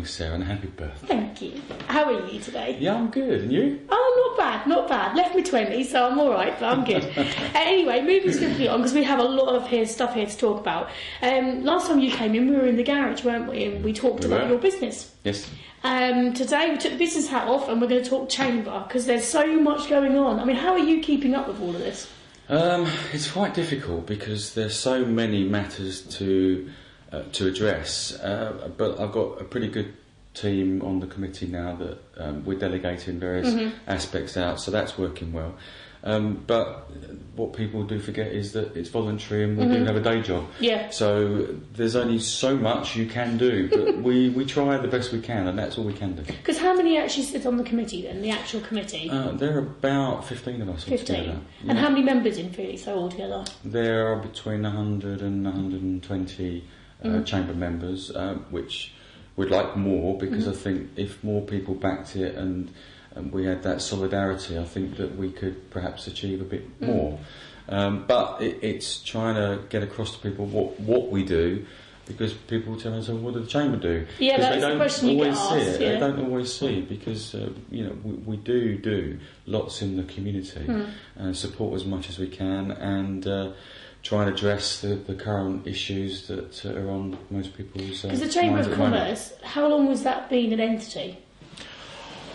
Sarah, and happy birthday. Thank you. How are you today? Yeah, I'm good. And you? Oh, not bad. Left me 20, so I'm all right, but I'm good. Anyway, moving swiftly on, because we have a lot of stuff here to talk about. Last time you came in, we were in the garage, weren't we? And we talked about your business. Yes. Today, we took the business hat off, and we're going to talk chamber, because there's so much going on. I mean, how are you keeping up with all of this? It's quite difficult, because there's so many matters to address, but I've got a pretty good team on the committee now that we're delegating various aspects out, so that's working well. But what people do forget is that it's voluntary, and we do have a day job. Yeah. So there's only so much you can do, but we try the best we can, and that's all we can do. Because how many actually sit on the committee then, the actual committee? There are about 15 of us 15. altogether. And how many members in Felix altogether? There are between 100 and 120 chamber members, which we'd like more, because I think if more people backed it and we had that solidarity, I think that we could perhaps achieve a bit more. But it's trying to get across to people what we do, because people tell us, what does the chamber do? Yeah, that's the question you get asked. Yeah. They don't always see, because we do lots in the community and support as much as we can, and try and address the current issues that are on most people's because the Chamber of Commerce, how long has that been an entity?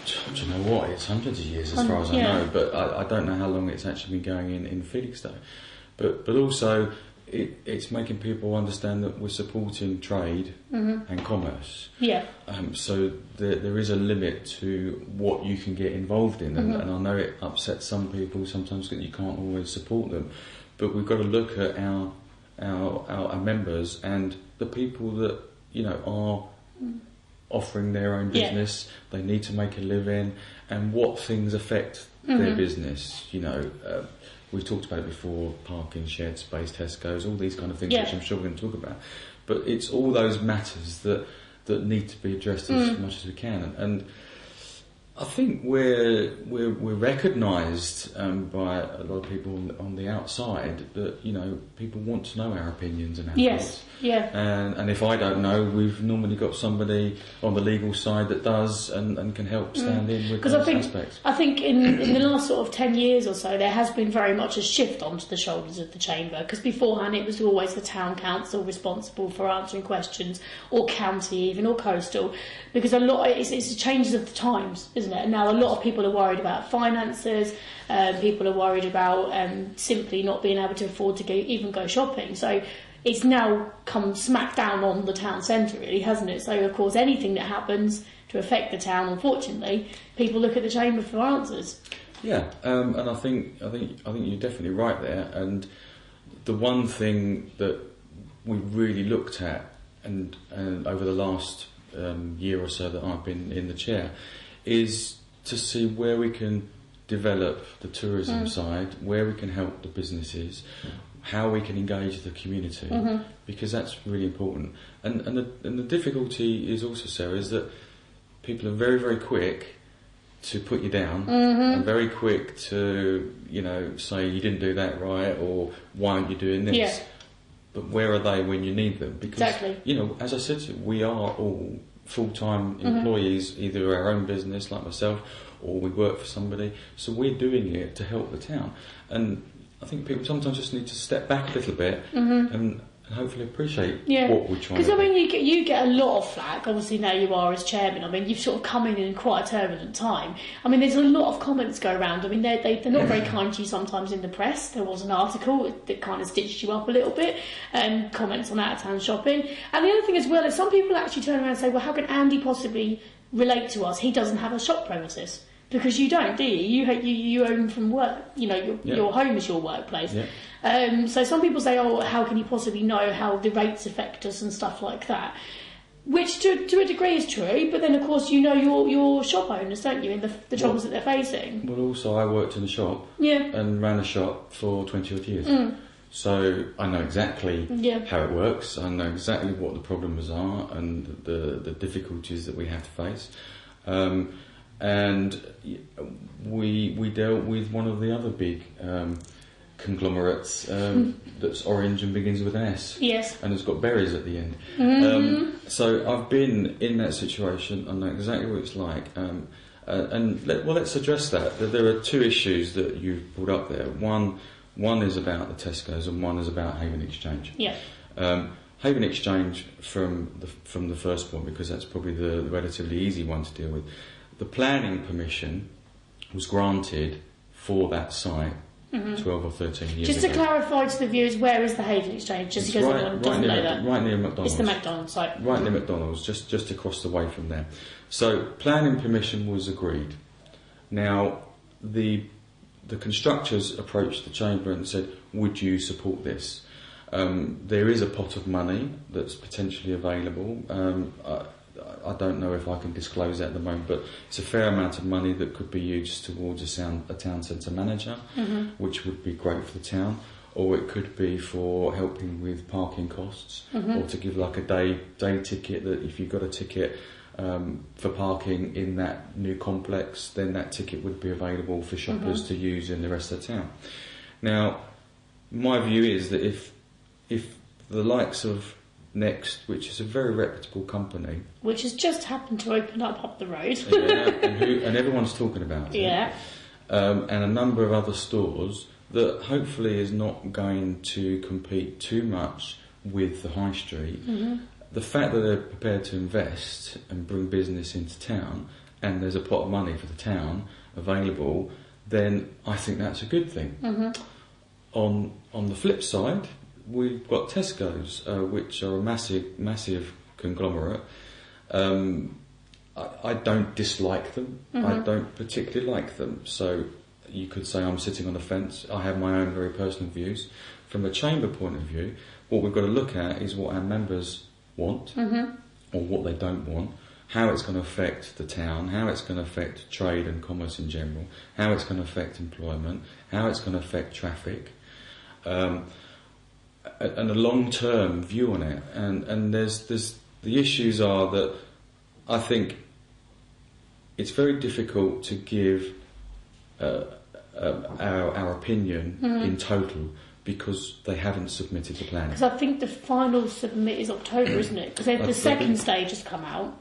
Do you know what? It's hundreds of years as far as I know, but I don't know how long it's actually been going in Felixstowe. But also, it's making people understand that we're supporting trade and commerce. Yeah. So there is a limit to what you can get involved in, and I know it upsets some people sometimes that you can't always support them. But we've got to look at our members and the people that are offering their own business. They need to make a living, and what things affect their business. We've talked about it before: parking, shared space, Tesco's, all these kind of things, which I'm sure we're going to talk about. But it's all those matters that need to be addressed as much as we can, and I think we're recognised by a lot of people on the outside that people want to know our opinions and our thoughts. Yeah. And if I don't know, we've normally got somebody on the legal side that does and can help stand in with those aspects. I think in the last sort of 10 years or so, there has been very much a shift onto the shoulders of the chamber, because beforehand it was always the town council responsible for answering questions, or county even, or coastal, because it's the changes of the times, isn't it? And now a lot of people are worried about finances, people are worried about simply not being able to afford to even go shopping. So it's now come smack down on the town centre, really, hasn't it? So of course, anything that happens to affect the town, unfortunately, people look at the chamber for answers. Yeah, and I think you're definitely right there. And the one thing that we really looked at, and over the last year or so that I've been in the chair, is to see where we can develop the tourism side, where we can help the businesses, how we can engage the community, because that's really important. And the difficulty is also, Sarah, is that people are very, very quick to put you down, and very quick to say you didn't do that right, or why aren't you doing this? Yeah. But where are they when you need them? Because as I said to you, we are all full-time employees, either our own business like myself, or we work for somebody, so we're doing it to help the town. And I think people sometimes just need to step back a little bit and hopefully appreciate what we're trying to do. Because I mean, you get a lot of flack. Obviously, now you are as chairman. I mean, you've sort of come in quite a turbulent time. I mean, there's a lot of comments go around. I mean, they're not very kind to you sometimes in the press. There was an article that kind of stitched you up a little bit, comments on out-of-town shopping. And the other thing as well is some people actually turn around and say, well, how can Andy possibly relate to us? He doesn't have a shop premises. Because you don't, do you? You own from work. Your home is your workplace. Yeah. So some people say, oh, how can you possibly know how the rates affect us and stuff like that? Which to a degree is true, but then of course your shop owners, don't you, in the troubles that they're facing. Well, also I worked in a shop and ran a shop for 20 odd years. So I know exactly how it works. I know exactly what the problems are and the difficulties that we have to face. And we dealt with one of the other big conglomerates that's orange and begins with an S. Yes. And it's got berries at the end. So I've been in that situation. I know exactly what it's like. Let's address that. There are two issues that you've brought up there. One is about the Tesco's and one is about Haven Exchange. Yeah. Haven Exchange from the first point, because that's probably the relatively easy one to deal with. The planning permission was granted for that site 12 or 13 years Just ago. to clarify to the viewers, where is the Haven Exchange? Just because everyone doesn't know that. Right near McDonald's. It's the McDonald's site. Right near McDonald's, just across the way from there. So planning permission was agreed. Now, the constructors approached the Chamber and said, would you support this? There is a pot of money that's potentially available. I don't know if I can disclose that at the moment, but it's a fair amount of money that could be used towards a town centre manager, which would be great for the town, or it could be for helping with parking costs, or to give like a day ticket, that if you've got a ticket for parking in that new complex, then that ticket would be available for shoppers to use in the rest of the town. Now, my view is that if the likes of Next, which is a very reputable company, which has just happened to open up the road, and everyone's talking about it, and a number of other stores that hopefully is not going to compete too much with the high street. The fact that they're prepared to invest and bring business into town, and there's a pot of money for the town available, then I think that's a good thing. On the flip side, we've got Tesco's, which are a massive conglomerate. I don't dislike them. I don't particularly like them. So you could say I'm sitting on the fence. I have my own very personal views. From a Chamber point of view, what we've got to look at is what our members want, or what they don't want, how it's going to affect the town, how it's going to affect trade and commerce in general, how it's going to affect employment, how it's going to affect traffic. And a long-term view on it, and there's the issues are that I think it's very difficult to give our opinion in total, because they haven't submitted the plan. Because I think the final submit is October, isn't it? Because the second stage has come out,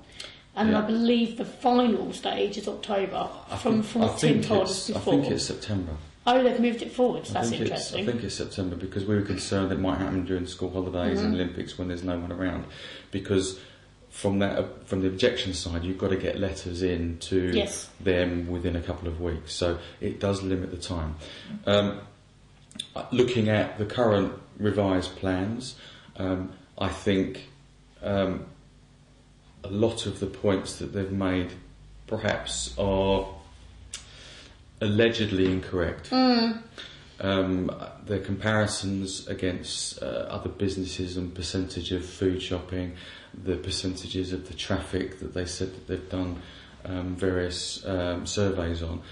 and I believe the final stage is October. From what Tim told us before. I think it's September. Oh, they've moved it forward. So that's interesting. I think it's September, because we were concerned it might happen during school holidays and Olympics when there's no one around. Because from the objection side, you've got to get letters in to them within a couple of weeks. So it does limit the time. Looking at the current revised plans, I think a lot of the points that they've made perhaps are allegedly incorrect. The comparisons against other businesses and percentage of food shopping, the percentages of the traffic that they said that they've done various surveys on,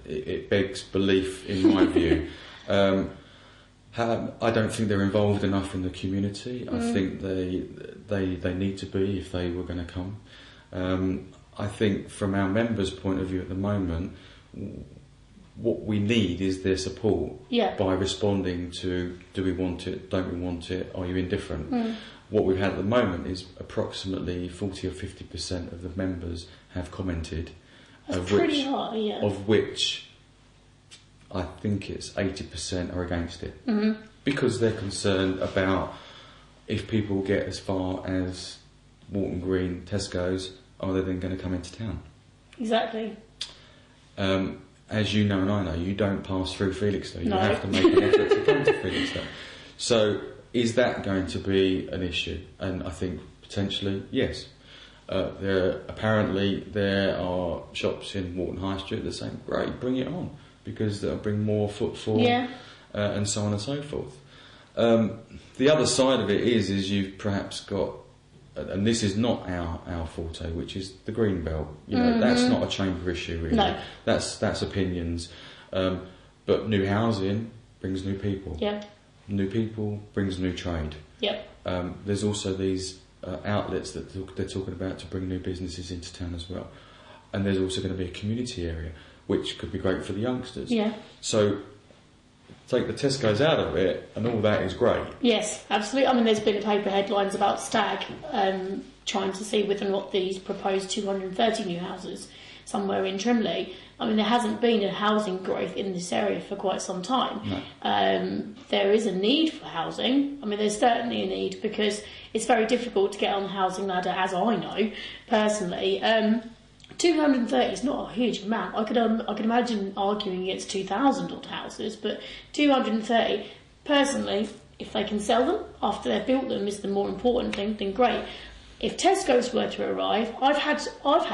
it begs belief in my view. I don't think they're involved enough in the community. I think they need to be if they were going to come. I think from our members' point of view at the moment, what we need is their support by responding to, do we want it, don't we want it, are you indifferent? What we've had at the moment is approximately 40 or 50% of the members have commented, of which I think it's 80% are against it, because they're concerned about if people get as far as Walton Green, Tesco's, are they then going to come into town? Exactly. As you know and I know, you don't pass through Felixstowe. You have to make an effort to come to Felixstowe. So is that going to be an issue? And I think potentially yes. Apparently there are shops in Walton High Street that are saying, great, bring it on, because that'll bring more footfall, and so on and so forth. The other side of it is you've perhaps got, and this is not our forte, which is the green belt. You know, that's not a Chamber issue really. No. That's opinions. But new housing brings new people. Yeah. New people brings new trade. Yep. There's also these outlets that they're talking about to bring new businesses into town as well. And there's also going to be a community area, which could be great for the youngsters. Yeah. So take the Tesco's out of it, and all that is great. Yes, absolutely. I mean, there's been paper headlines about Stag trying to see whether or not these proposed 230 new houses somewhere in Trimley. I mean, there hasn't been a housing growth in this area for quite some time. No. There is a need for housing. I mean, there's certainly a need because it's very difficult to get on the housing ladder, as I know personally. 230 is not a huge amount. I could imagine arguing against 2,000 odd houses, but 230, personally, if they can sell them after they've built them is the more important thing, then great. If Tesco's were to arrive, I've had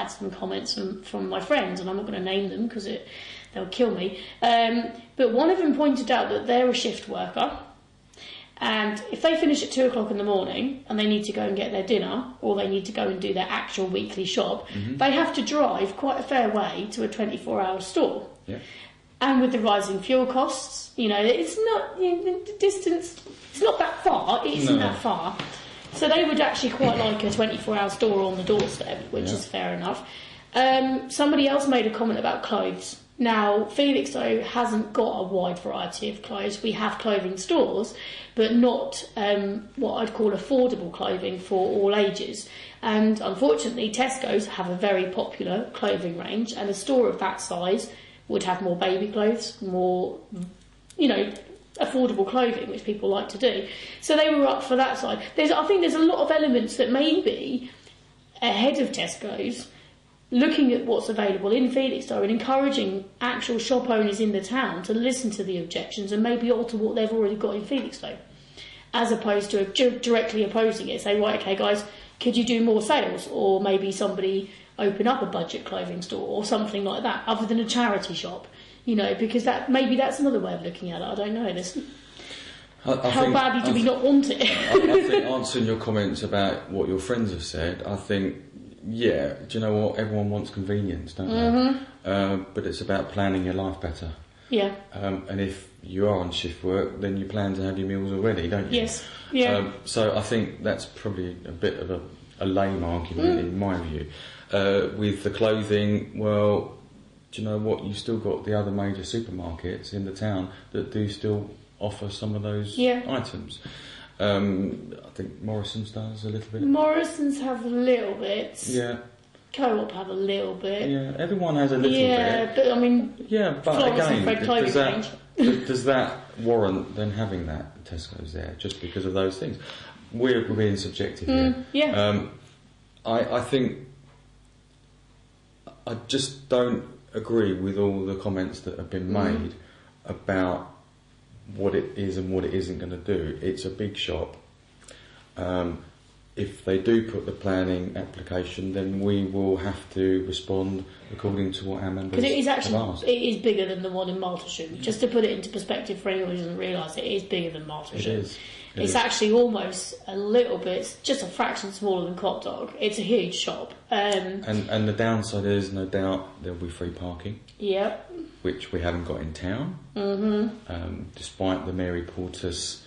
some comments from my friends, and I'm not going to name them because they'll kill me. But one of them pointed out that they're a shift worker, and if they finish at 2 o'clock in the morning and they need to go and get their dinner, or they need to go and do their actual weekly shop, they have to drive quite a fair way to a 24-hour store. Yeah. And with the rising fuel costs, it's not the distance. It's not that far. It isn't that far. So they would actually quite like a 24-hour store on the doorstep, which is fair enough. Somebody else made a comment about clothes. Now, Felixstowe hasn't got a wide variety of clothes. We have clothing stores, but not what I'd call affordable clothing for all ages. And unfortunately, Tesco's have a very popular clothing range, and a store of that size would have more baby clothes, more, affordable clothing, which people like to do. So they were up for that side. I think there's a lot of elements that may be ahead of Tesco's, looking at what's available in Felixstowe and encouraging actual shop owners in the town to listen to the objections and maybe alter what they've already got in Felixstowe, as opposed to directly opposing it. Say, right, okay, guys, could you do more sales? Or maybe somebody open up a budget clothing store or something like that, other than a charity shop, because that's another way of looking at it. I don't know. How badly do we not want it? I think answering your comments about what your friends have said, I think, yeah, do you know what? Everyone wants convenience, don't they? But it's about planning your life better. Yeah. And if you are on shift work, then you plan to have your meals already, don't you? Yes. Yeah. So I think that's probably a bit of a lame argument in my view. With the clothing, well, do you know what? You've still got the other major supermarkets in the town that do still offer some of those items. I think Morrison's does a little bit. Morrison's have a little bit. Yeah. Co-op have a little bit. Yeah, everyone has a little bit. Yeah, but I mean, but Florence again, and Fred does that warrant then having that Tesco's there just because of those things? We're being subjective here. Yeah. I think I just don't agree with all the comments that have been made about what it is and what it isn't going to do. It's a big shop. If they do put the planning application, then we will have to respond according to what our members have asked. Because it is bigger than the one in Martlesham. Just to put it into perspective for anyone who doesn't realise, it is bigger than Martlesham. It is. It's actually almost a little bit, just a fraction smaller than Copdog. It's a huge shop. And the downside is, no doubt, there'll be free parking. Yep. Which we haven't got in town. Despite the Mary Portas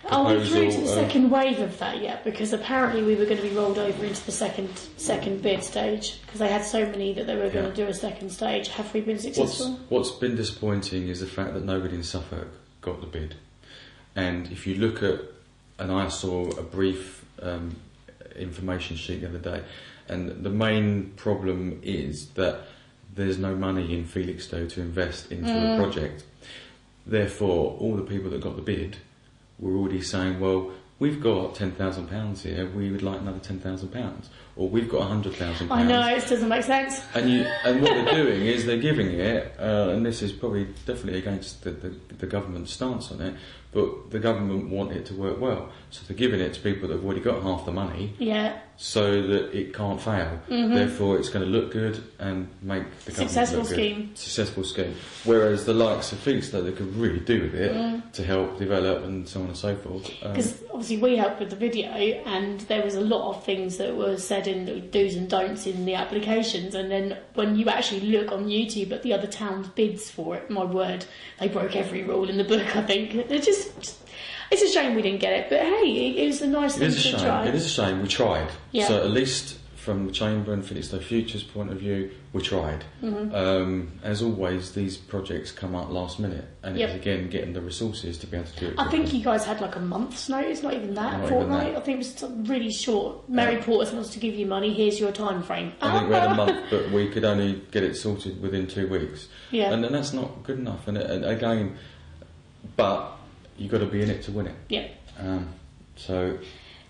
Are we through to the second wave of that yet? Because apparently we were going to be rolled over into the second bid stage because they had so many that they were going to do a second stage. Have we been successful? What's been disappointing is the fact that nobody in Suffolk got the bid. And if you look at, and I saw a brief information sheet the other day, and the main problem is that there's no money in Felixstowe to invest into a project. Therefore, all the people that got the bid were already saying, well, we've got £10,000 here, we would like another £10,000, or we've got £100,000. I know, it doesn't make sense. And what they're doing is they're giving it, and this is probably definitely against the government's stance on it, but the government want it to work well, so they're giving it to people that have already got half the money, so that it can't fail. Therefore, it's going to look good and make the government look good. Successful scheme. Whereas the likes of Felixstowe, they could really do with it to help develop and so on and so forth. Because obviously we helped with the video, and there was a lot of things that were said in the do's and don'ts in the applications, and then when you actually look on YouTube at the other towns' bids for it, my word, they broke every rule in the book. I think they're just. It's a shame we didn't get it, but hey, it was a nice thing to try. It is a shame we tried. Yeah. So at least from the Chamber and Felixstowe Futures point of view, we tried. As always, these projects come up last minute, and it's again getting the resources to be able to do it. I think you guys had like a month's notice, not even that, Not fortnight. even that. I think it was really short. Mary Porter wants to give you money, here's your time frame. I think we had a month, but we could only get it sorted within 2 weeks. Yeah. And then that's not good enough. And again, but you've got to be in it to win it. Yeah. So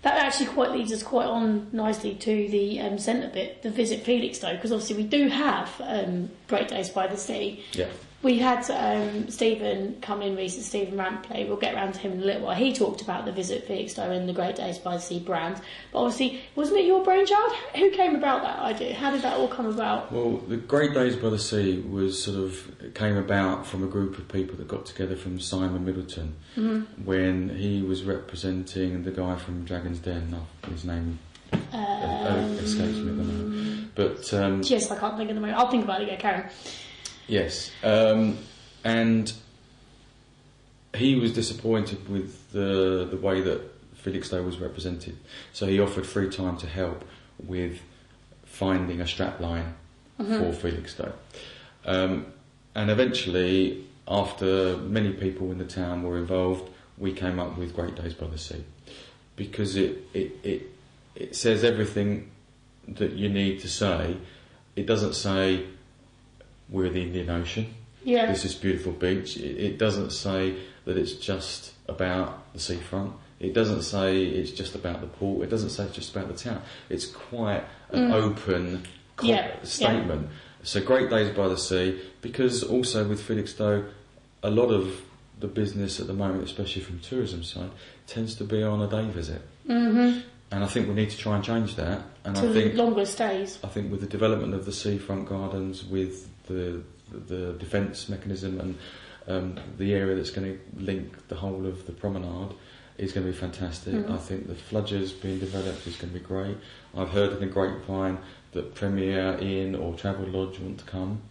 that actually quite leads us quite on nicely to the centre bit, the Visit Felixstowe, because obviously we do have Great Days by the Sea. Yeah. We had Stephen come in recently, Stephen Rampley. We'll get around to him in a little while. He talked about the Visit Felixstowe and the Great Days by the Sea brand. But obviously, wasn't it your brainchild? Who came about that idea? How did that all come about? Well, the Great Days by the Sea was came about from a group of people that got together from Simon Middleton when he was representing the guy from Dragon's Den. His name escapes me at the moment. But yes, I can't think of the moment. I'll think about it again, Karen. Yes, and he was disappointed with the way that Felixstowe was represented, so he offered free time to help with finding a strapline for Felixstowe. And eventually, after many people in the town were involved, we came up with Great Days by the Sea, because it says everything that you need to say. It doesn't say we're the Indian Ocean. Yeah. This is beautiful beach. It doesn't say that it's just about the seafront. It doesn't say it's just about the port. It doesn't say it's just about the town. It's quite an open statement. Yeah. So Great Days by the Sea, because also with Felixstowe, a lot of the business at the moment, especially from tourism side, tends to be on a day visit. And I think we need to try and change that. And to I think longer stays. I think with the development of the seafront gardens, with the defence mechanism and the area that's going to link the whole of the promenade is going to be fantastic. I think the Fludgers being developed is going to be great. I've heard in the grapevine that Premier Inn or Travel Lodge want to come.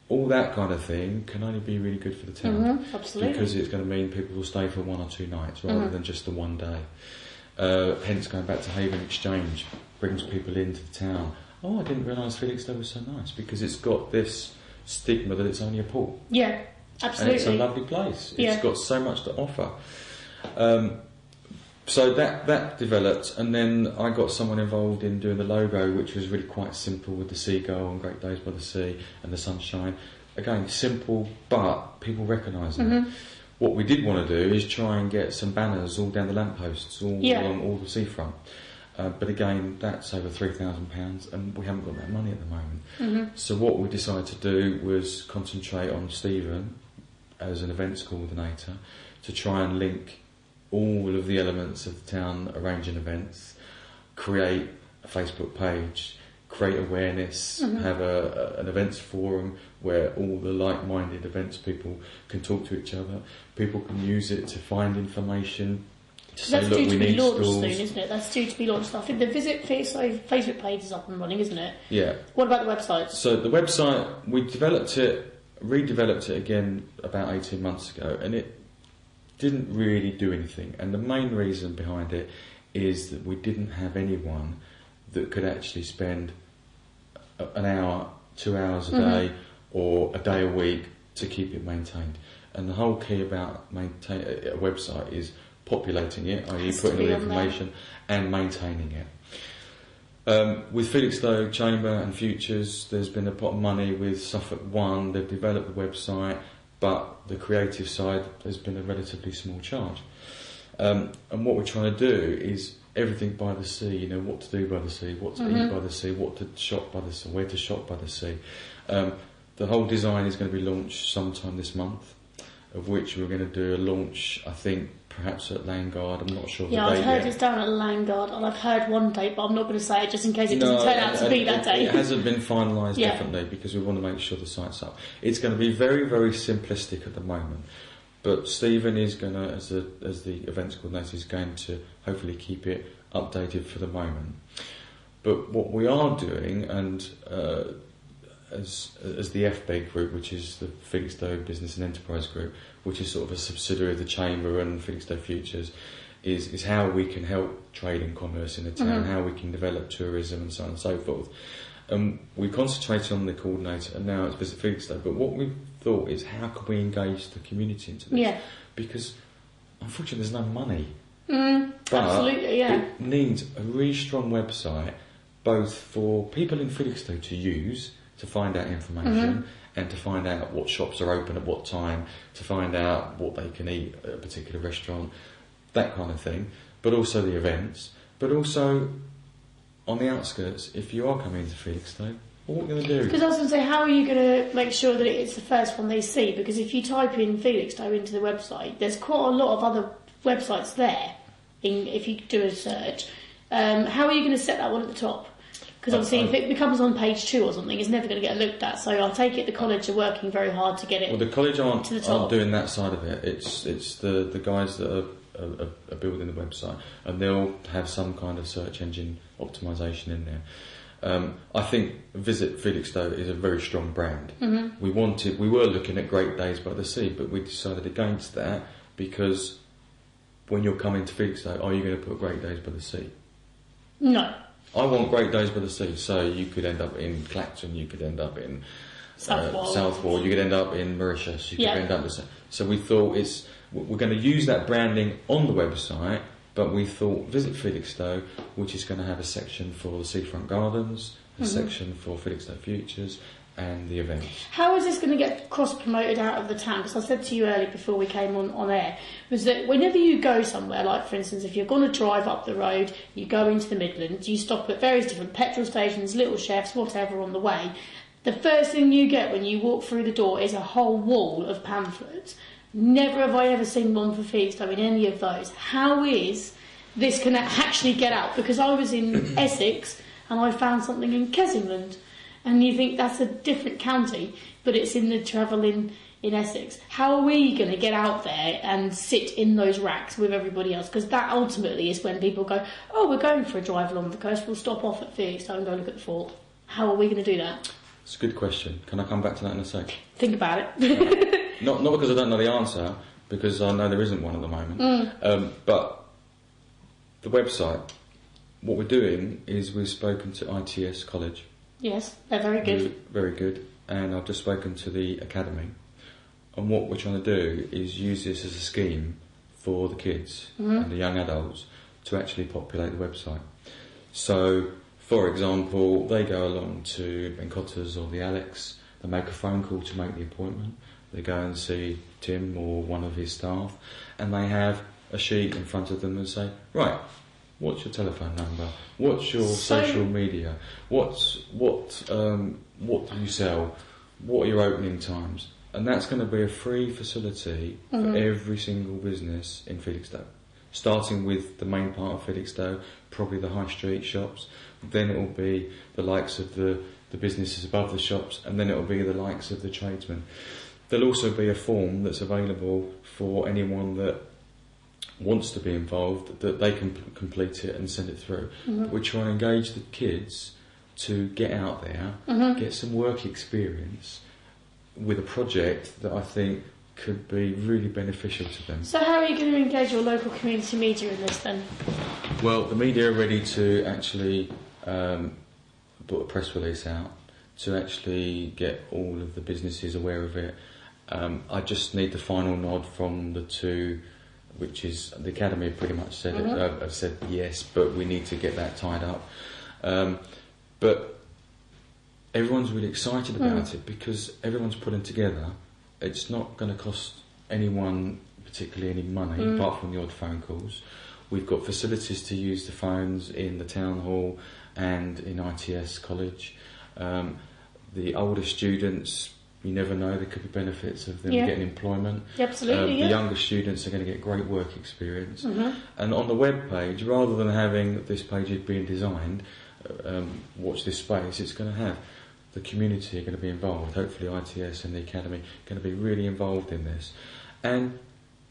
All that kind of thing can only be really good for the town. Absolutely. Because it's going to mean people will stay for 1 or 2 nights rather than just the one day. Hence going back to Haven Exchange brings people into the town. Oh, I didn't realise Felixstowe was so nice, because it's got this stigma that it's only a port. Yeah, absolutely. And it's a lovely place. Yeah. It's got so much to offer. So that developed, and then I got someone involved in doing the logo, which was really quite simple, with the seagull and Great Days by the Sea and the sunshine. Again, simple, but people recognising it. What we did want to do is try and get some banners all down the lampposts, all along all the seafront. But again, that's over £3,000, and we haven't got that money at the moment. So what we decided to do was concentrate on Stephen as an events coordinator to try and link all of the elements of the town arranging events, create a Facebook page, create awareness, have an events forum where all the like-minded events people can talk to each other. People can use it to find information. That's due to be launched soon, isn't it? That's due to be launched. I think the Visit Felixstowe Facebook page is up and running, isn't it? Yeah. What about the website? So the website, we redeveloped it again about 18 months ago, and it didn't really do anything. And the main reason behind it is that we didn't have anyone that could actually spend an hour, 2 hours a day, or a day a week to keep it maintained. And the whole key about maintaining a website is populating it, i.e. putting all the information and maintaining it. With Felixstowe Chamber and Futures, there's been a pot of money with Suffolk One. They've developed the website, but the creative side has been a relatively small charge. And what we're trying to do is everything by the sea. You know, what to do by the sea, what to eat by the sea, what to shop by the sea, where to shop by the sea. The whole design is going to be launched sometime this month, of which we're going to do a launch, I think, perhaps at Landguard. I'm not sure of the date I've heard yet. it's down at Landguard, and I've heard one date, but I'm not going to say it just in case it doesn't turn out to be that day. It hasn't been finalised definitely, because we want to make sure the site's up. It's going to be very, very simplistic at the moment, but Stephen is going to, as the events coordinator, is going to hopefully keep it updated for the moment. But what we are doing, and as the FBEG group, which is the Felixstowe Business and Enterprise Group, which is sort of a subsidiary of the Chamber and Felixstowe Futures, is how we can help trade and commerce in the town, how we can develop tourism and so on and so forth. We concentrated on the coordinator, and now it's Visit Felixstowe. But what we've thought is, how can we engage the community into this? Yeah. Because unfortunately there's no money. But absolutely, yeah. it needs a really strong website, both for people in Felixstowe to use, to find out information, and to find out what shops are open at what time, to find out what they can eat at a particular restaurant, that kind of thing, but also the events, but also on the outskirts, if you are coming to Felixstowe, what are you going to do? Because I was going to say, how are you going to make sure that it's the first one they see? Because if you type in Felixstowe into the website, there's quite a lot of other websites there, if you do a search. How are you going to set that one at the top? Because obviously if it becomes on page 2 or something, it's never going to get looked at. So I take it the college are working very hard to get it. Well, the college aren't top. doing that side of it. It's the guys that are building the website, and they'll have some kind of search engine optimisation in there. I think Visit Felixstowe is a very strong brand. We were looking at Great Days by the Sea, but we decided against that, because when you're coming to Felixstowe, are you going to put Great Days by the Sea? No. I want Great Days by the Sea, so you could end up in Clacton, you could end up in Southwall, you could end up in Mauritius, you could end up... So we thought we're going to use that branding on the website, but we thought Visit Felixstowe, which is going to have a section for the Seafront Gardens, a section for Felixstowe Futures, and the events. How is this going to get cross-promoted out of the town? Because I said to you earlier before we came on air, was that whenever you go somewhere, like for instance, if you're going to drive up the road, you go into the Midlands, you stop at various different petrol stations, little chefs, whatever on the way, the first thing you get when you walk through the door is a whole wall of pamphlets. Never have I ever seen one for Felixstowe in any of those. How is this going to actually get out? Because I was in Essex and I found something in Kessingland. And you think that's a different county, but it's in the travel in Essex. How are we going to get out there and sit in those racks with everybody else? Because that ultimately is when people go, oh, we're going for a drive along the coast, we'll stop off at Felixstowe and go look at the fort. How are we going to do that? It's a good question. Can I come back to that in a sec? Think about it. Not because I don't know the answer, because I know there isn't one at the moment. But the website, what we're doing is we've spoken to ITS College. Yes, they're very good. Very good. And I've just spoken to the academy. And what we're trying to do is use this as a scheme for the kids and the young adults to actually populate the website. So, for example, they go along to Ben Cotter's or the Alex, they make a phone call to make the appointment, they go and see Tim or one of his staff, and they have a sheet in front of them and say, right, what's your telephone number? What's your social media? What do you sell? What are your opening times? And that's going to be a free facility for every single business in Felixstowe. Starting with the main part of Felixstowe, probably the high street shops. Then it will be the likes of the businesses above the shops, and then it will be the likes of the tradesmen. There'll also be a form that's available for anyone that wants to be involved, that they can complete it and send it through. We try and engage the kids to get out there, get some work experience with a project that I think could be really beneficial to them. So how are you going to engage your local community media in this then? Well, the media are ready to actually put a press release out to actually get all of the businesses aware of it. I just need the final nod from the two, which is the academy have pretty much said it. I've said yes, but we need to get that tied up. But everyone's really excited about it because everyone's putting together. It's not going to cost anyone particularly any money apart from the odd phone calls. We've got facilities to use the phones in the town hall and in ITS College. The older students, you never know, there could be benefits of them getting employment. Absolutely, the younger students are going to get great work experience. And on the web page, rather than having this page being designed, watch this space, it's going to have the community are going to be involved. Hopefully ITS and the academy are going to be really involved in this. And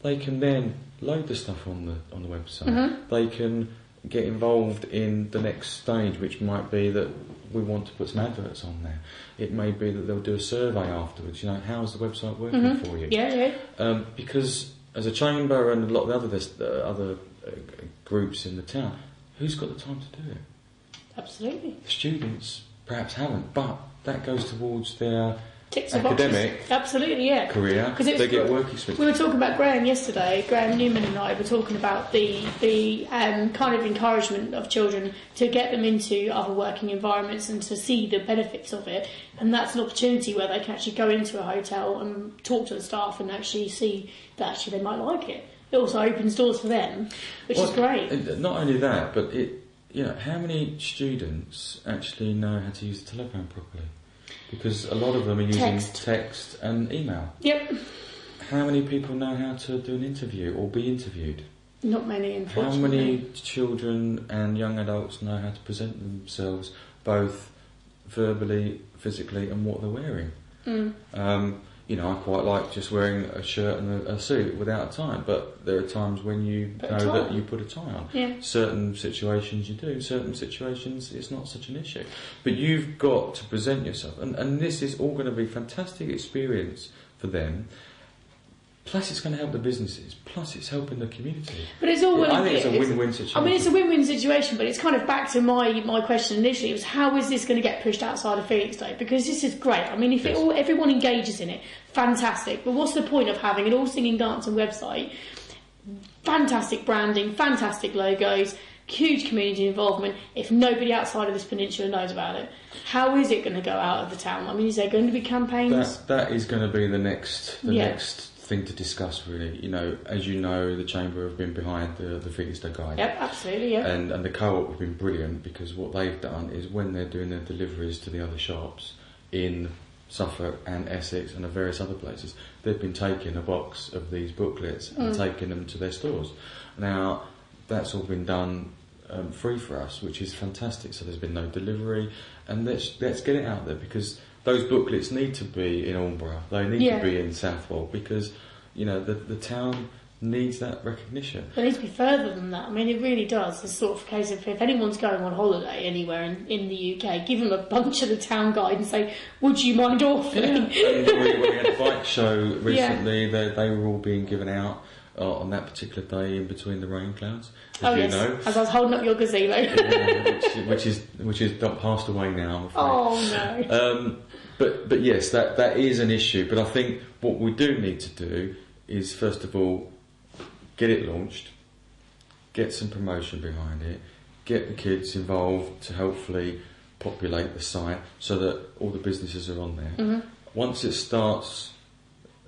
they can then load the stuff on the website. They can get involved in the next stage, which might be that we want to put some adverts on there. It may be that they'll do a survey afterwards. You know, how's the website working for you? Yeah. Because as a chamber and a lot of the other groups in the town. Who's got the time to do it? Absolutely. The students perhaps haven't, but that goes towards their Ticks the academic boxes. Absolutely, yeah. career. They get work experience. We were talking about Graham yesterday. Graham Newman and I were talking about the kind of encouragement of children to get them into other working environments and to see the benefits of it. And that's an opportunity where they can actually go into a hotel and talk to the staff and actually see that actually they might like it. It also opens doors for them, which is great. Not only that, but how many students actually know how to use the telephone properly? Because a lot of them are using text and email. Yep. How many people know how to do an interview or be interviewed? Not many, unfortunately. How many children and young adults know how to present themselves both verbally, physically, and what they're wearing? I quite like just wearing a shirt and a suit without a tie, but there are times when you know that you put a tie on. Yeah. Certain situations you do, certain situations it's not such an issue. But you've got to present yourself, and this is all going to be a fantastic experience for them. Plus, it's going to help the businesses. Plus, it's helping the community. But it's all I think it's a win-win situation. I mean, it's a win-win situation, but it's kind of back to my question initially. It was, how is this going to get pushed outside of Felixstowe? Because this is great. I mean, if everyone engages in it, fantastic. But what's the point of having an all-singing, dancing website? Fantastic branding, fantastic logos, huge community involvement. If nobody outside of this peninsula knows about it, how is it going to go out of the town? I mean, is there going to be campaigns? That is going to be the next thing to discuss, really. As you know, the Chamber have been behind the Felixstowe Guide. Yep, absolutely, yeah. And the co-op have been brilliant, because what they've done is when they're doing their deliveries to the other shops in Suffolk and Essex and various other places, they've been taking a box of these booklets and taking them to their stores. Now, that's all been done free for us, which is fantastic. So there's been no delivery, and let's get it out there, because those booklets need to be in Aldeburgh, they need to be in Southwold, because the town needs that recognition. It needs to be further than that. I mean, it really does. It's sort of a case of, if anyone's going on holiday anywhere in the UK, give them a bunch of the town guide and say, would you mind offering? Yeah. And we had a bike show recently. They were all being given out on that particular day in between the rain clouds, as as I was holding up your gazebo. which is not passed away now, I'm afraid. Oh no. But yes, that is an issue. But I think what we do need to do is, first of all, get it launched, get some promotion behind it, get the kids involved to hopefully populate the site so that all the businesses are on there. Mm-hmm. Once it starts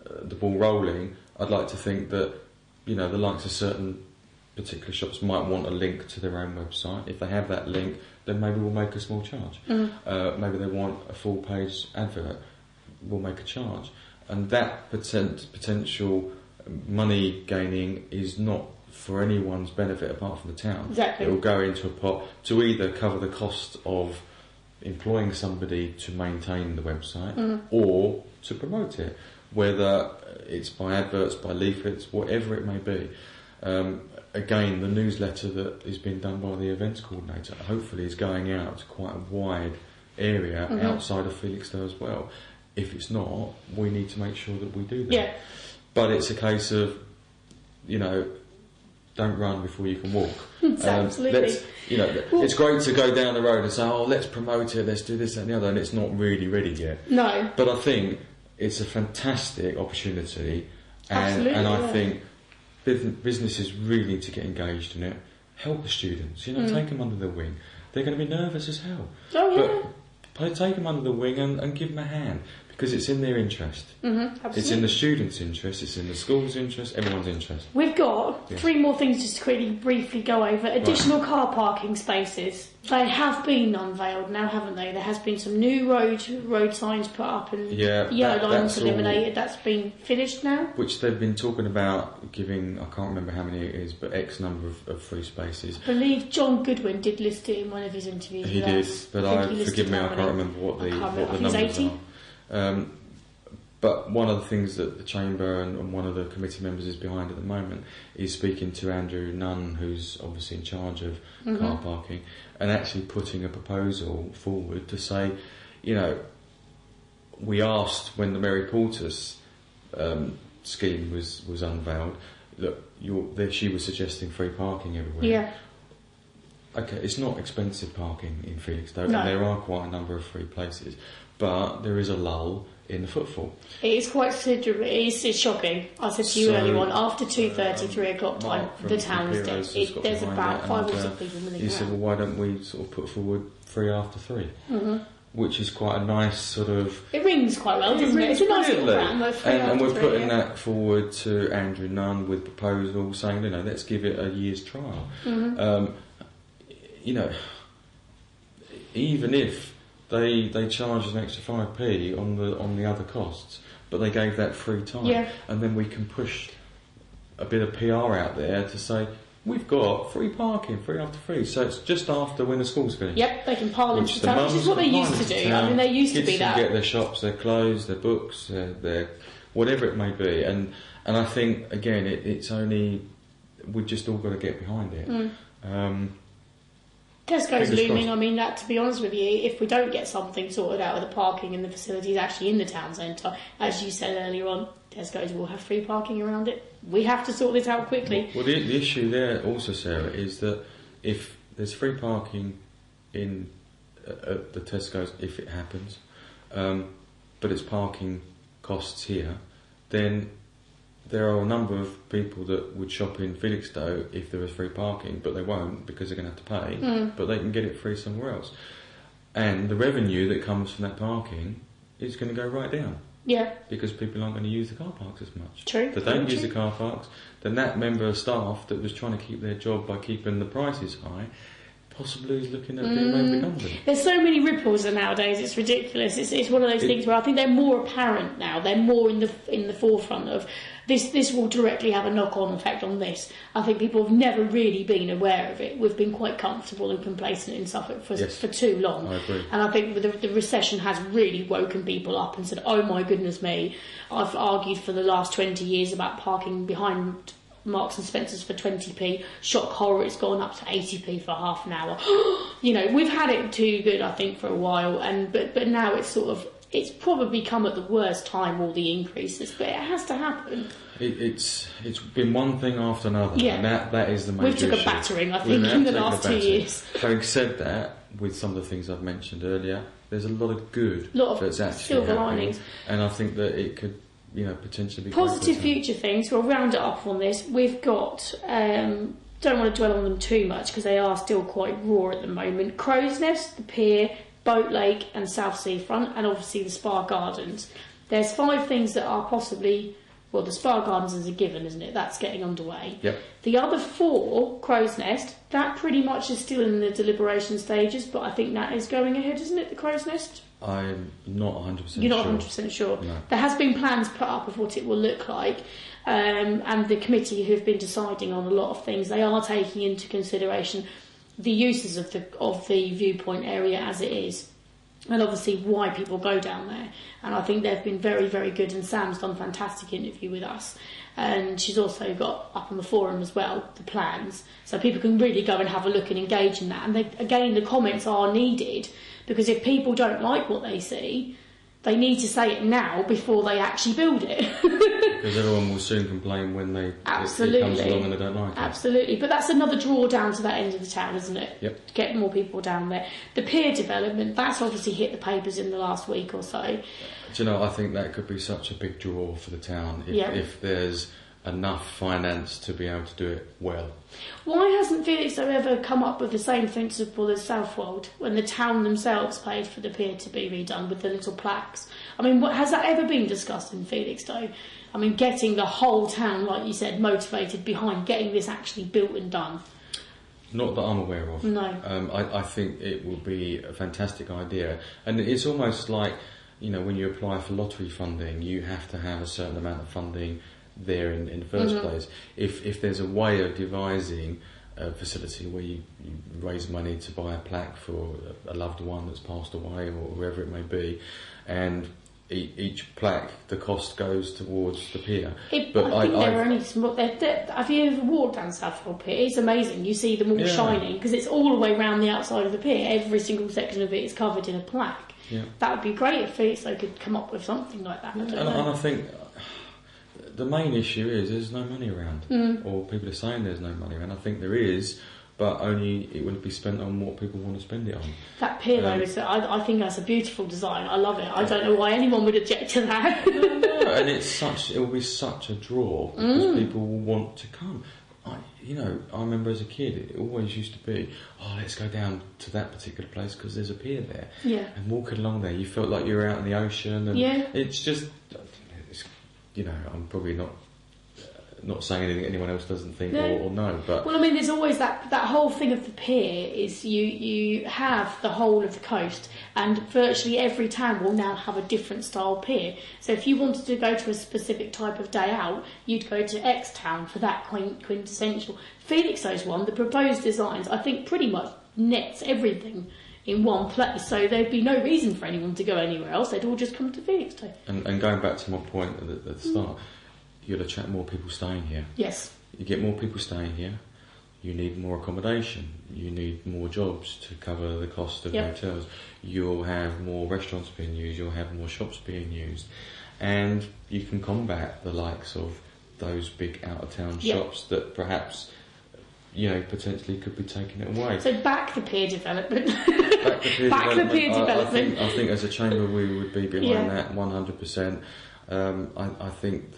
the ball rolling, I'd like to think that the likes of certain particular shops might want a link to their own website. If they have that link, then maybe we'll make a small charge. Mm-hmm. Maybe they want a full page advert, we'll make a charge. And that potential money gaining is not for anyone's benefit apart from the town. Exactly. It will go into a pot to either cover the cost of employing somebody to maintain the website or to promote it, whether it's by adverts, by leaflets, whatever it may be. Again, the newsletter that is being done by the events coordinator hopefully is going out to quite a wide area outside of Felixstowe as well. If it's not, we need to make sure that we do that. Yeah. But it's a case of, don't run before you can walk. Absolutely. It's great to go down the road and say, let's promote it, let's do this, that and the other, and it's not really ready yet. No. But I think it's a fantastic opportunity, and I think businesses really need to get engaged in it. Help the students, take them under their wing. They're going to be nervous as hell. Oh, yeah. But take them under the wing and give them a hand, because it's in their interest. Mm-hmm, it's in the students' interest, it's in the school's interest, everyone's interest. We've got 3 more things just to briefly go over. Additional car parking spaces. They have been unveiled now, haven't they? There has been some new road signs put up and yellow lines eliminated. That's been finished now. Which they've been talking about giving, I can't remember how many it is, but X number of free spaces. I believe John Goodwin did list it in one of his interviews. He did, but forgive me, I can't remember what the numbers 80. are. But one of the things that the Chamber and one of the committee members is behind at the moment is speaking to Andrew Nunn, who's obviously in charge of car parking, and actually putting a proposal forward to say, we asked when the Mary Portas scheme was unveiled, look, she was suggesting free parking everywhere. Yeah. Okay, it's not expensive parking in Felixstowe, No. and there are quite a number of free places, but there is a lull in the footfall. It is quite considerable. It's shocking. I said to you earlier on, after 2:30, 3 o'clock time, the town is dead. There's about 5 or 6 people milling He said, well, why don't we sort of put forward 3 after 3? Mm-hmm. Which is quite a nice sort of... It rings quite well, doesn't it? It's a nice little brand, though, and we're putting that forward to Andrew Nunn with proposals saying, let's give it a year's trial. Mm-hmm. Even if they charge an extra 5p on the other costs, but they gave that free time, and then we can push a bit of PR out there to say, we've got free parking, 3 after 3, so it's just after when the school's finished. Yep, they can pile into the town, which is what they used to do. I mean, they used to be that. Kids can get their shops, their clothes, their books, their whatever it may be, and I think again, it's only we've just all got to get behind it. Tesco's looming. I mean, that, to be honest with you, if we don't get something sorted out with the parking and the facilities actually in the town centre, as you said earlier on, Tesco's will have free parking around it. We have to sort this out quickly. Well, the issue there also, Sarah, is that if there's free parking in at the Tesco's, if it happens, but it's parking costs here, then there are a number of people that would shop in Felixstowe if there was free parking, but they won't because they're going to have to pay, but they can get it free somewhere else. And the revenue that comes from that parking is going to go right down. Yeah. Because people aren't going to use the car parks as much. True. If they don't use the car parks, then that member of staff that was trying to keep their job by keeping the prices high possibly is looking at being made redundant. There's so many ripples nowadays, it's ridiculous. It's one of those things where I think they're more apparent now. They're more in the forefront of this will directly have a knock-on effect on this. I think people have never really been aware of it. We've been quite comfortable and complacent in Suffolk for too long. I agree. And I think the recession has really woken people up and said, oh my goodness me, I've argued for the last 20 years about parking behind Marks and Spencer's for 20p. Shock horror, it's gone up to 80p for half an hour. We've had it too good, I think, for a while, but now it's probably come at the worst time, all the increases, but it has to happen. It's been one thing after another, and that is the major issue. We've took a battering, I think, in the last 2 years. Having said that, with some of the things I've mentioned earlier, there's a lot of good that's actually silver happening, linings, and I think that it could potentially be positive future things. We'll round it up on this. We've got don't want to dwell on them too much because they are still quite raw at the moment. Crow's Nest, the pier, Boat Lake and South Seafront, and obviously the Spa Gardens. There's 5 things that are possibly, well, the Spa Gardens is a given, isn't it? That's getting underway. Yep. The other 4, Crow's Nest, that pretty much is still in the deliberation stages, but I think that is going ahead, isn't it, the Crow's Nest? I'm not 100% sure. You're not 100% sure? No. There has been plans put up of what it will look like, and the committee who've been deciding on a lot of things, they are taking into consideration the uses of the viewpoint area as it is, and obviously why people go down there. And I think they've been very, very good, and Sam's done a fantastic interview with us, and she's also got up on the forum as well the plans, so people can really go and have a look and engage in that. And again, the comments are needed, because if people don't like what they see, they need to say it now before they actually build it. Because everyone will soon complain when it comes along and they don't like it. Absolutely. But that's another draw down to that end of the town, isn't it? Yep. To get more people down there. The pier development, that's obviously hit the papers in the last week or so. Do you know, I think that could be such a big draw for the town if there's enough finance to be able to do it well. Why hasn't Felixstowe ever come up with the same principle as Southwold, when the town themselves paid for the pier to be redone with the little plaques? I mean, has that ever been discussed in Felixstowe? I mean, getting the whole town, like you said, motivated behind getting this actually built and done. Not that I'm aware of. No. I think it will be a fantastic idea. And it's almost like, when you apply for lottery funding, you have to have a certain amount of funding there in the first place. If there's a way of devising a facility where you raise money to buy a plaque for a loved one that's passed away or wherever it may be, and each plaque, the cost goes towards the pier. I think there are only small. Have you ever walked down Southwold Pier? It's amazing. You see them all shining because it's all the way around the outside of the pier. Every single section of it is covered in a plaque. Yeah. That would be great if Felixstowe could come up with something like that. I don't know. And I think the main issue is there's no money around, or people are saying there's no money around. I think there is, but only it will be spent on what people want to spend it on. That pier though, I think that's a beautiful design. I love it. I don't know why anyone would object to that. No, and it will be such a draw because people will want to come. I remember as a kid, it always used to be, let's go down to that particular place because there's a pier there. Yeah. And walking along there, you felt like you were out in the ocean, and it's just, I'm probably not saying anything anyone else doesn't think or know, but... Well, I mean, there's always that whole thing of the pier is you have the whole of the coast, and virtually every town will now have a different style pier. So if you wanted to go to a specific type of day out, you'd go to X town for that quintessential. Felixstowe's one, the proposed designs, I think pretty much nets everything in one place, so there'd be no reason for anyone to go anywhere else. They'd all just come to Felixstowe. And going back to my point at the start, you'll attract more people staying here. Yes. You get more people staying here, you need more accommodation, you need more jobs to cover the cost of hotels, you'll have more restaurants being used, you'll have more shops being used, and you can combat the likes of those big out-of-town shops that perhaps, potentially could be taking it away. So back the pier development. Back the pier development. I think as a chamber we would be behind that 100%. I think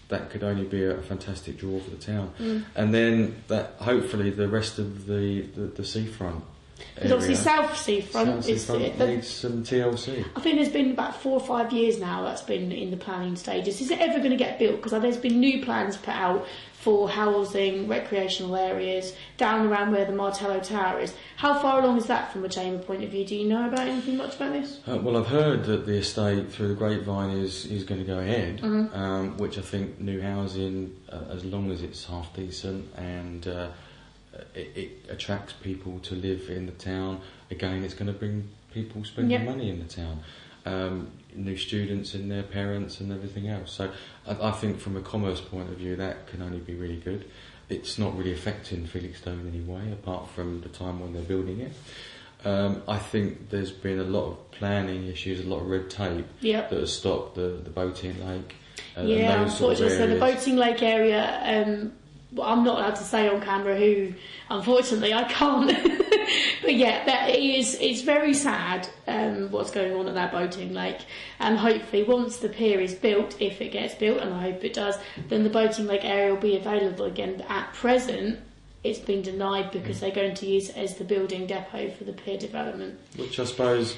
that could only be a fantastic draw for the town. And then that hopefully the rest of the seafront because obviously South Seafront needs some TLC. I think there's been about 4 or 5 years now that's been in the planning stages. Is it ever going to get built? Because there's been new plans put out for housing, recreational areas, down around where the Martello Tower is. How far along is that from a chamber point of view? Do you know about anything much about this? Well, I've heard that the estate through the grapevine is going to go ahead, which I think new housing, as long as it's half decent and it attracts people to live in the town. Again, it's going to bring people spending money in the town. New students and their parents and everything else. So I think from a commerce point of view, that can only be really good. It's not really affecting Felixstowe in any way, apart from the time when they're building it. I think there's been a lot of planning issues, a lot of red tape that has stopped the boating lake. Unfortunately, so the boating lake area... I'm not allowed to say on camera who, unfortunately, I can't. But it's very sad what's going on at that boating lake. And hopefully, once the pier is built, if it gets built, and I hope it does, then the boating lake area will be available again. At present, it's been denied because they're going to use it as the building depot for the pier development. Which I suppose,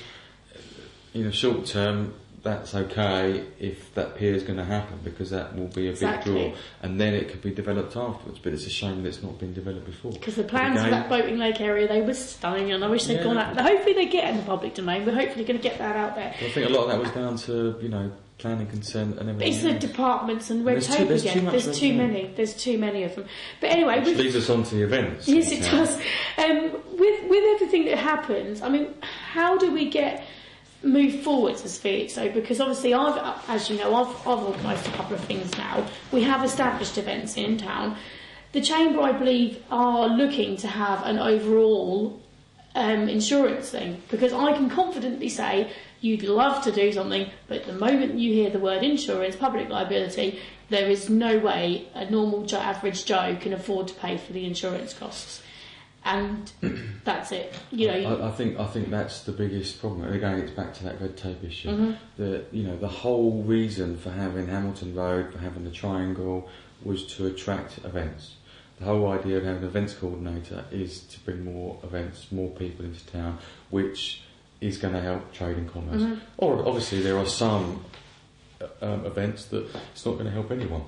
short term, that's okay if that pier is going to happen because that will be a big draw and then it could be developed afterwards, but it's a shame that it's not been developed before. Because the plans for that boating lake area, they were stunning and I wish they'd gone out. Hopefully they get in the public domain, we're hopefully going to get that out there. I think a lot of that was down to, planning consent and everything. It's the departments and red tape again. There's too many. There's too many of them. But anyway... Which leads us on to the events. Yes, it does. With everything that happens, I mean, how do we move forwards as Felixstowe? Because obviously I've organised a couple of things now. We have established events in town. The Chamber, I believe, are looking to have an overall insurance thing, because I can confidently say you'd love to do something, but the moment you hear the word insurance, public liability, there is no way a normal average Joe can afford to pay for the insurance costs. And that's it. I think that's the biggest problem. And again, it's back to that red tape issue. The whole reason for having Hamilton Road, for having the Triangle, was to attract events. The whole idea of having an events coordinator is to bring more events, more people into town, which is going to help trade and commerce. Or obviously there are some events that it's not going to help anyone.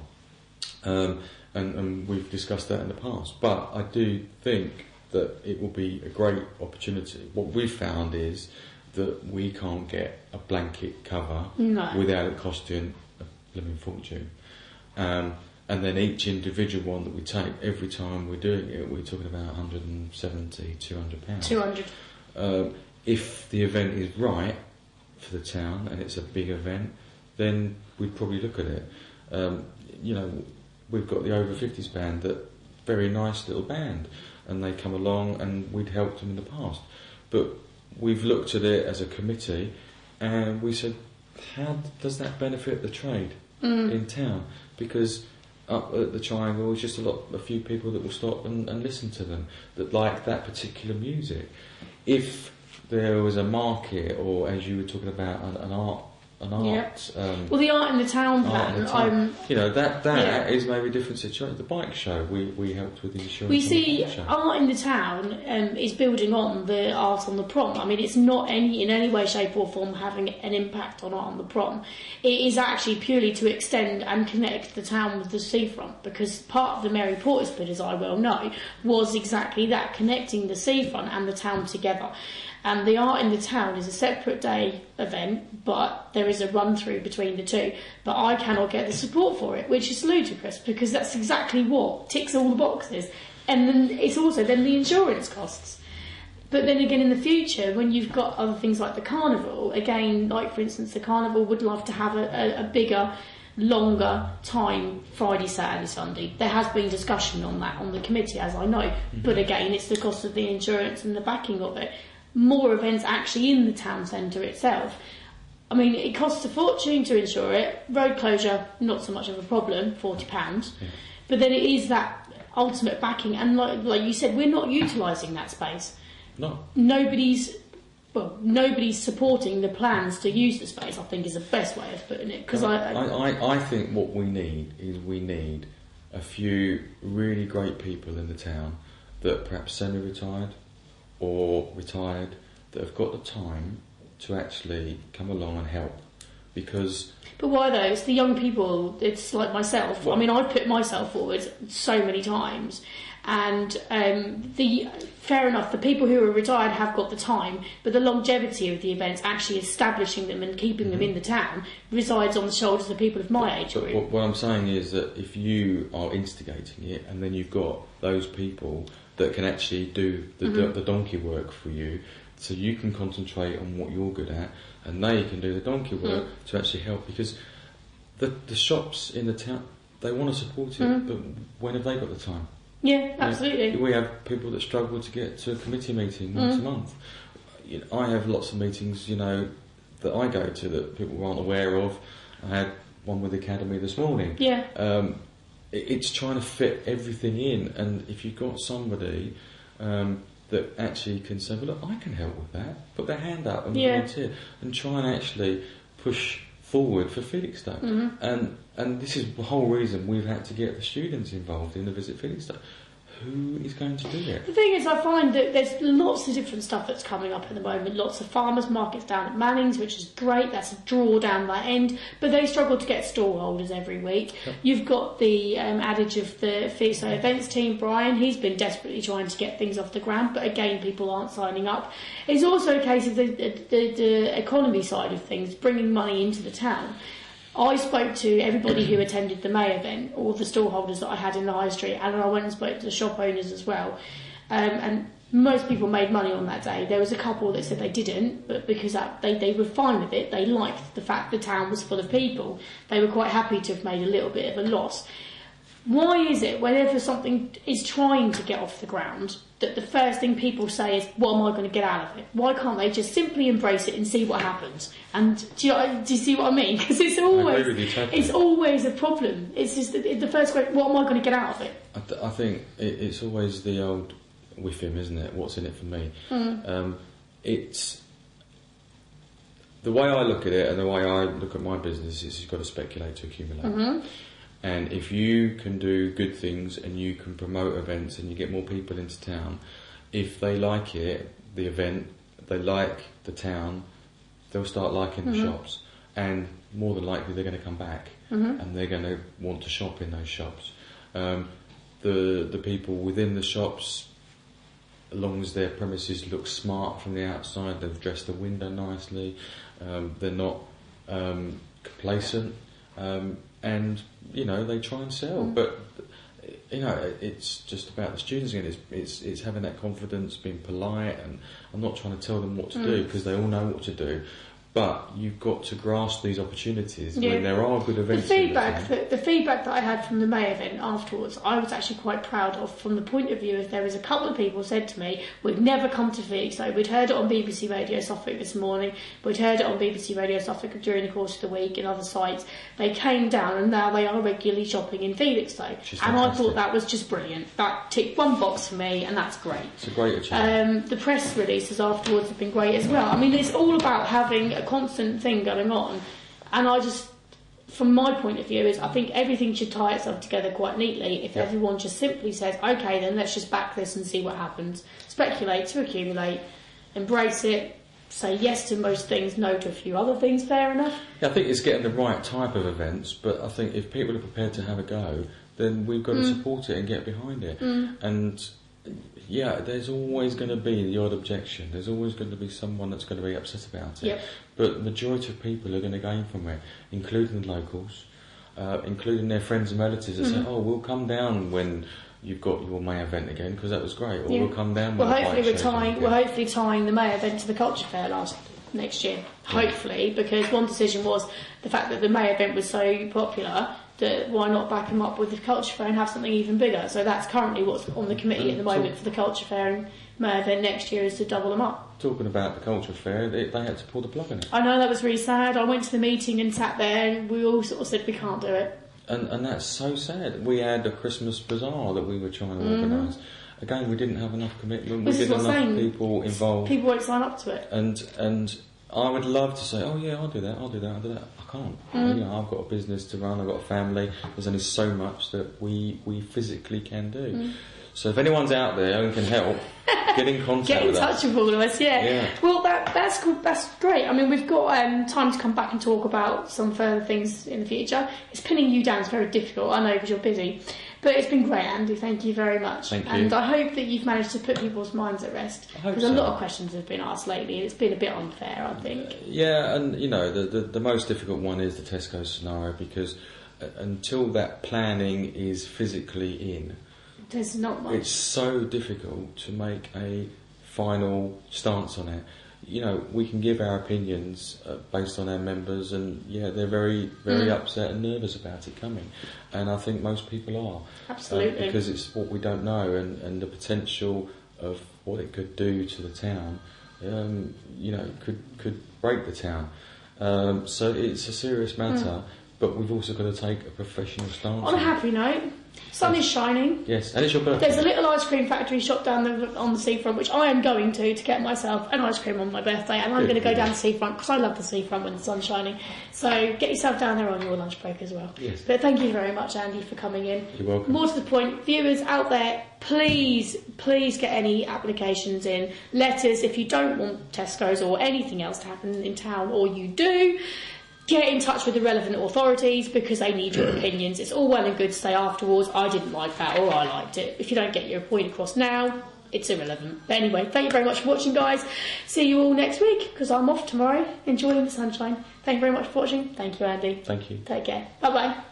And we've discussed that in the past. But I do think that it will be a great opportunity. What we've found is that we can't get a blanket cover without it costing a living fortune. And then each individual one that we take, every time we're doing it, we're talking about 170, £200. 200. If the event is right for the town and it's a big event, then we'd probably look at it. We've got the over 50s band, that very nice little band, and they come along and we'd helped them in the past. But we've looked at it as a committee and we said, how does that benefit the trade in town? because up at the Triangle is just a few people that will stop and listen to them, that like that particular music. If there was a market, or as you were talking about, an art. Well, the art in the town plan. That is maybe a different situation. The bike show, we helped with the insurance. We see art in the town is building on the art on the prom. I mean, it's not in any way, shape or form having an impact on art on the prom. It is actually purely to extend and connect the town with the seafront, because part of the Mary Portis bid, as I well know, was exactly that, connecting the seafront and the town together. And the art in the town is a separate day event, but there is a run-through between the two. But I cannot get the support for it, which is ludicrous, because that's exactly what ticks all the boxes. And then it's also then the insurance costs. But then again, in the future, when you've got other things like the carnival, again, like for instance, the carnival would love to have a bigger, longer time, Friday, Saturday, Sunday. There has been discussion on that on the committee, as I know. But again, it's the cost of the insurance and the backing of it. More events actually in the town centre itself. I mean, it costs a fortune to insure it. Road closure, not so much of a problem, £40. Yeah. But then it is that ultimate backing, and like you said, we're not utilising that space. No. Nobody's supporting the plans to use the space, I think, is the best way of putting it. Because I think what we need a few really great people in the town that perhaps semi-retired or retired, that have got the time to actually come along and help. But why though? It's the young people. It's like myself. I mean, I've put myself forward so many times, and fair enough, the people who are retired have got the time, but the longevity of the events, actually establishing them and keeping them in the town, resides on the shoulders of people of my age group. What I'm saying is that if you are instigating it, and then you've got those people that can actually do the donkey work for you, so you can concentrate on what you're good at, and they can do the donkey work to actually help, because the shops in the town, they want to support it, but when have they got the time? Yeah, absolutely. We have people that struggle to get to a committee meeting once a month. I have lots of meetings, that I go to that people aren't aware of. I had one with the Academy this morning. Yeah. It's trying to fit everything in, and if you've got somebody that actually can say, well, look, I can help with that, put their hand up and volunteer, and try and actually push forward for Felixstowe. And this is the whole reason we've had to get the students involved in the Visit Felixstowe. Who is going to do it? The thing is, I find that there's lots of different stuff that's coming up at the moment. Lots of farmers markets down at Manning's, which is great. That's a draw down that end. But they struggle to get stallholders every week. Yep. You've got the adage of the Felixstowe events team, Brian. He's been desperately trying to get things off the ground, but again, people aren't signing up. It's also a case of the economy side of things, bringing money into the town. I spoke to everybody who attended the May event, all the stallholders that I had in the high street, and I went and spoke to the shop owners as well. And most people made money on that day. There was a couple that said they didn't, but because they were fine with it, they liked the fact the town was full of people. They were quite happy to have made a little bit of a loss. Why is it, whenever something is trying to get off the ground, that the first thing people say is, what am I going to get out of it? Why can't they just simply embrace it and see what happens? And do you see what I mean? Because it's always a problem. It's just the first question, what am I going to get out of it? I think it's always the old with him, isn't it? What's in it for me? It's the way I look at it, and the way I look at my business is you've got to speculate to accumulate. And if you can do good things and you can promote events and you get more people into town, if they like it, the event, they like the town, they'll start liking the shops, and more than likely they're going to come back and they're going to want to shop in those shops. The people within the shops, as long as their premises look smart from the outside, they've dressed the window nicely, they're not complacent, and they try and sell. But it's just about the students again. It's having that confidence, being polite, and I'm not trying to tell them what to do, because they all know what to do. But you've got to grasp these opportunities when there are good events. The feedback that I had from the May event afterwards, I was actually quite proud of, from the point of view of there was a couple of people said to me, we'd never come to Felixstowe, we'd heard it on BBC Radio Suffolk this morning, we'd heard it on BBC Radio Suffolk during the course of the week in other sites. They came down and now they are regularly shopping in Felixstowe. And I thought that was just brilliant. That ticked one box for me, and that's great. It's a great achievement. The press releases afterwards have been great as well. I mean, it's all about having a constant thing going on, and I just, from my point of view, is I think everything should tie itself together quite neatly if everyone just simply says, okay, then let's just back this and see what happens. Speculate to accumulate, embrace it, say yes to most things, no to a few other things, fair enough. Yeah, I think it's getting the right type of events, but I think if people are prepared to have a go, then we've got to support it and get behind it. And yeah, there's always going to be the odd objection. There's always going to be someone that's going to be upset about it. Yep. But the majority of people are going to gain from it, including the locals, including their friends and relatives that say, oh, we'll come down when you've got your May event again, because that was great. Or we'll come down when hopefully we're hopefully tying the May event to the culture fair next year. Hopefully, because one decision was the fact that the May event was so popular, that why not back them up with the culture fair and have something even bigger. So that's currently what's on the committee at the moment for the culture fair and May event next year, is to double them up. Talking about the culture fair, they had to pull the plug on it. I know, that was really sad. I went to the meeting and sat there and we all sort of said we can't do it. And that's so sad. We had a Christmas bazaar that we were trying to organise. Again, we didn't have enough commitment. We didn't have enough people involved. People won't sign up to it. And I would love to say, oh yeah, I'll do that. I can't. You know, I've got a business to run. I've got a family. There's only so much that we physically can do. So if anyone's out there and can help, get in contact with us. Get in touch with all of us, yeah. Well, that's cool. That's great. I mean, we've got time to come back and talk about some further things in the future. It's pinning you down is very difficult, I know, because you're busy. But it's been great, Andy. Thank you very much. Thank you. And I hope that you've managed to put people's minds at rest. Because a lot of questions have been asked lately, and it's been a bit unfair, I think. Yeah, and you know, the most difficult one is the Tesco scenario, because until that planning is physically in, there's not much. It's so difficult to make a final stance on it. You know, we can give our opinions based on our members, and they're very, very upset and nervous about it coming. And I think most people are. Absolutely. Because it's what we don't know, and the potential of what it could do to the town, you know, could break the town. So it's a serious matter, but we've also got to take a professional stance. On a happy note, sun is shining. Yes, and it's your birthday. There's a little ice cream factory shop down on the seafront, which I am going to get myself an ice cream on my birthday, and I'm going to go down the seafront because I love the seafront when the sun's shining. So get yourself down there on your lunch break as well. Yes. But thank you very much, Andy, for coming in. You're welcome. More to the point, viewers out there, please get any applications in. Letters, if you don't want Tesco's or anything else to happen in town, or you do, get in touch with the relevant authorities, because they need your opinions. It's all well and good to say afterwards, I didn't like that or I liked it. If you don't get your point across now, it's irrelevant. But anyway, thank you very much for watching, guys. See you all next week, because I'm off tomorrow, enjoying the sunshine. Thank you very much for watching. Thank you, Andy. Thank you. Take care. Bye-bye.